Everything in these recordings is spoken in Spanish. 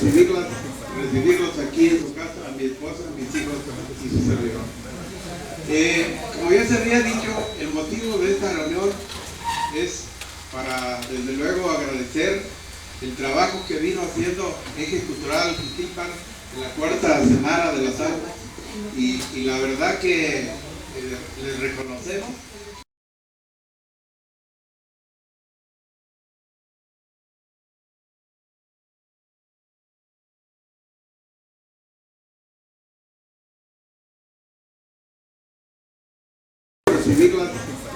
recibirlos aquí en su casa, a mi esposa, a mis hijos y su servidor. Como ya se había dicho, el motivo de esta reunión es para, desde luego, agradecer el trabajo que vino haciendo Eje Cultural Jiquilpan en la cuarta semana de las aguas y la verdad que les reconocemos.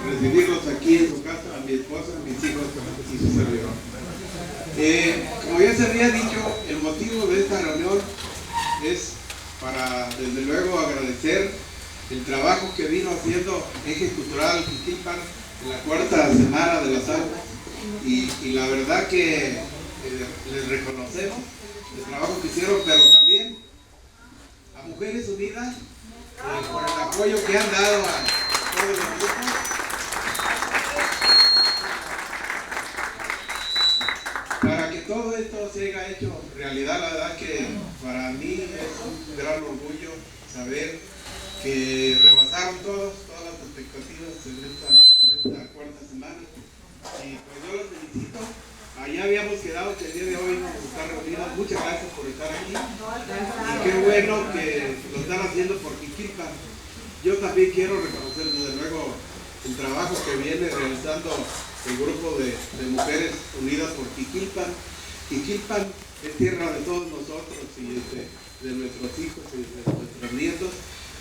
Recibirlos aquí en su casa, a mi esposa, a mis hijos y su servidor. Como ya se había dicho, el motivo de esta reunión es para, desde luego, agradecer el trabajo que vino haciendo Eje Cultural Jiquilpan en la cuarta semana de las aguas y la verdad que les reconocemos el trabajo que hicieron, pero también a Mujeres Unidas por el apoyo que han dado a todos los grupos. Para que todo esto se haya hecho realidad, la verdad que para mí es un gran orgullo saber que rebasaron todas las expectativas en esta cuarta semana. Y pues yo los felicito. Allá habíamos quedado que el día de hoy íbamos a estar reunidos. Muchas gracias por estar aquí. Y qué bueno que lo están haciendo por Jiquilpan. Yo también quiero reconocer desde luego el trabajo que viene realizando el grupo de Mujeres Unidas por Jiquilpan. Jiquilpan es tierra de todos nosotros y de nuestros hijos y de nuestros nietos.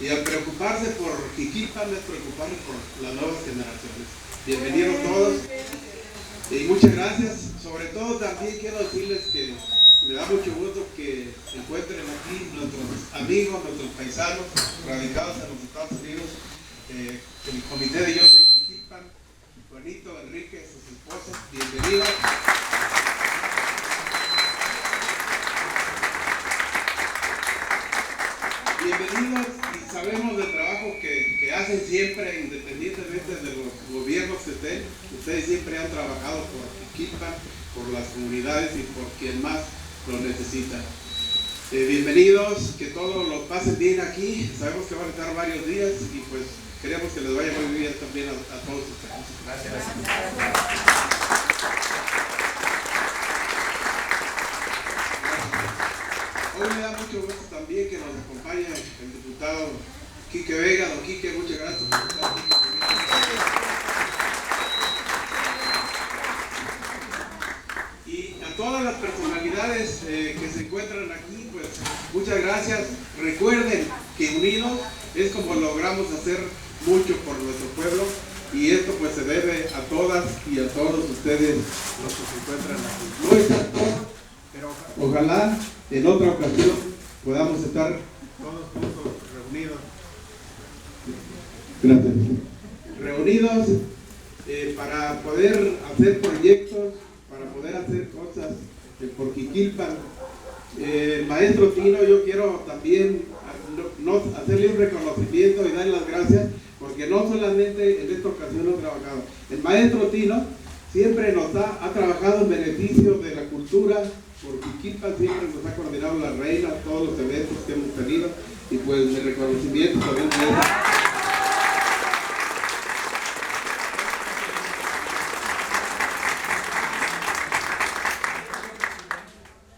Y al preocuparse por Jiquilpan es preocuparse por las nuevas generaciones. Bienvenidos todos y muchas gracias. Sobre todo también quiero decirles que me da mucho gusto que se encuentren aquí nuestros amigos, nuestros paisanos radicados en los Estados Unidos, el comité de Yo Soy Jiquilpan, Juanito, Enrique, sus esposas, bienvenidos. Bienvenidos y sabemos del trabajo que hacen siempre, independientemente de los gobiernos que estén. Ustedes siempre han trabajado por Jiquilpan, por las comunidades y por quien más lo necesita. Bienvenidos, que todos lo pasen bien aquí. Sabemos que van a estar varios días y pues queremos que les vaya muy bien también a todos ustedes. Gracias. Hoy me da mucho gusto también que nos acompañe el diputado Quique Vega. Don Quique, muchas gracias por estar aquí. Y a todas las personalidades que se encuentran aquí, pues muchas gracias. Recuerden que unidos es como logramos hacer mucho por nuestro pueblo y esto pues se debe a todas y a todos ustedes los que se encuentran aquí. No están todos, pero ojalá en otra ocasión podamos estar todos juntos reunidos. Gracias. Reunidos para poder hacer proyectos, para poder hacer cosas por Jiquilpan. Maestro Tino, yo quiero también hacerle un reconocimiento y darle las gracias, porque no solamente en esta ocasión ha trabajado. El maestro Tino siempre nos ha trabajado en beneficio de la cultura. Por Jiquilpan siempre nos ha coordinado la reina, todos los eventos que hemos tenido, y pues mi reconocimiento también a él.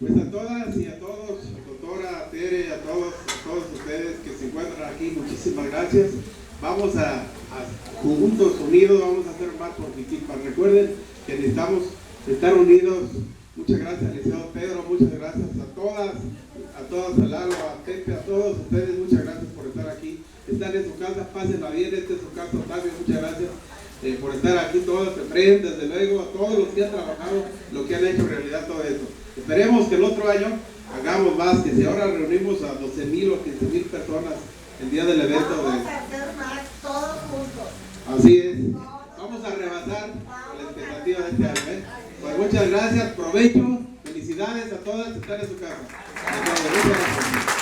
Pues a todas y a todos, doctora Tere, a todos ustedes que se encuentran aquí, muchísimas gracias. Vamos a juntos, unidos, vamos a hacer más por Jiquilpan. Recuerden que necesitamos estar unidos. Muchas gracias, licenciado Pedro, muchas gracias a todas, a Lalo, a Pepe, a todos ustedes, muchas gracias por estar aquí. Están en su casa, pásenla bien, esta es su casa, Octavio, muchas gracias por estar aquí todos, Efraín, desde luego, a todos los que han trabajado, lo que han hecho realidad todo esto. Esperemos que el otro año hagamos más, que si ahora reunimos a 12,000 o 15,000 personas el día del evento. Vamos a hacer más, todos juntos. Así es, vamos a rebasar la expectativa de este año. Pues muchas gracias, provecho, felicidades a todas que están en su casa. Muchas gracias.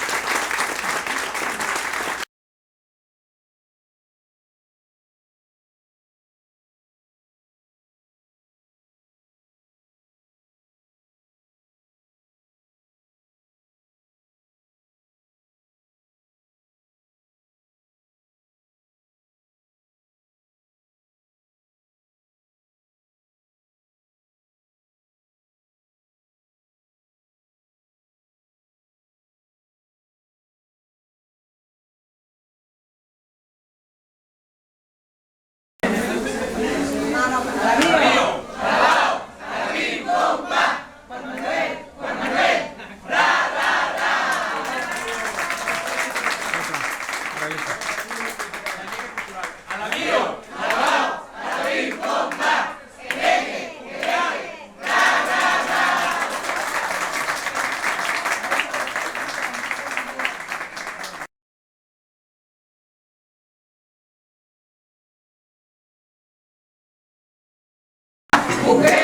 Mujeres